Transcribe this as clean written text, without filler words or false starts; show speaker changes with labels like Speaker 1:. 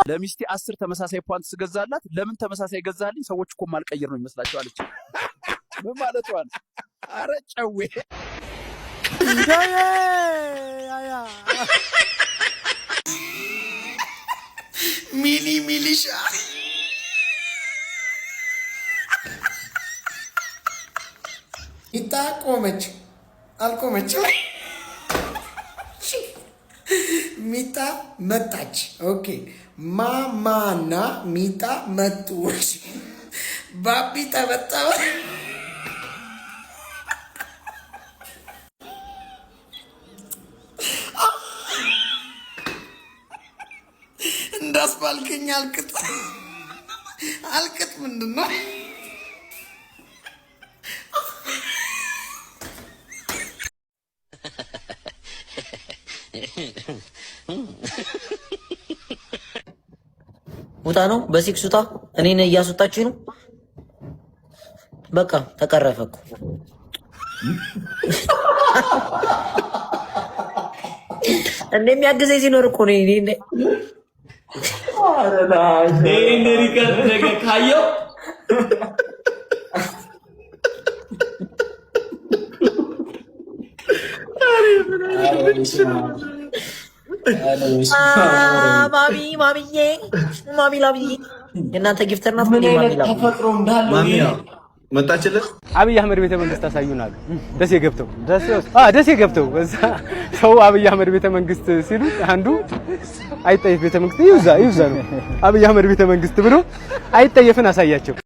Speaker 1: ለሚስቴ 10 ተመሳሳይ ፖንት ስገዛላት ለምን ተመሳሳይ ገዛልኝ ሰዎች እኮ ማልቀየር ነው ይመስላችኋል አለች። ምን ማለት ነው? አረ ጨዌ
Speaker 2: ሚኒ ሚሊሻ ሚጣ ቆመች አልቆመች ሚጣ መጣች። ኦኬ ማማና ሚጣ መጡ። ባቢ ተበጠበ። እንዳስባልከኝ አልቅጥ አልቅጥ ምንድን ነው?
Speaker 3: ውጣ ነው በሲክስ ውጣ። እኔን እያስወጣችኝ ነው። በቃ ተቀረፈኩ። እንደሚያግዘኝ ሲኖር እኮ ነው እኔ
Speaker 4: አረላ ሪከርድ ነገር ካየው
Speaker 3: ማሚ ላብዬ የእናንተ ጊፍተር ናት።
Speaker 4: ተፈጥሮ እንዳለው
Speaker 5: መጣችልህ።
Speaker 6: አብይ አህመድ ቤተ መንግስት አሳዩናል። ደሴ ገብተው እዛ ሰው አብይ አህመድ ቤተ መንግስት ሲሉ አንዱ አይጠየፍ ቤተ መንግስት ይውዛ ነው። አብይ አህመድ ቤተ መንግስት ብሎ አይጠየፍን አሳያቸው።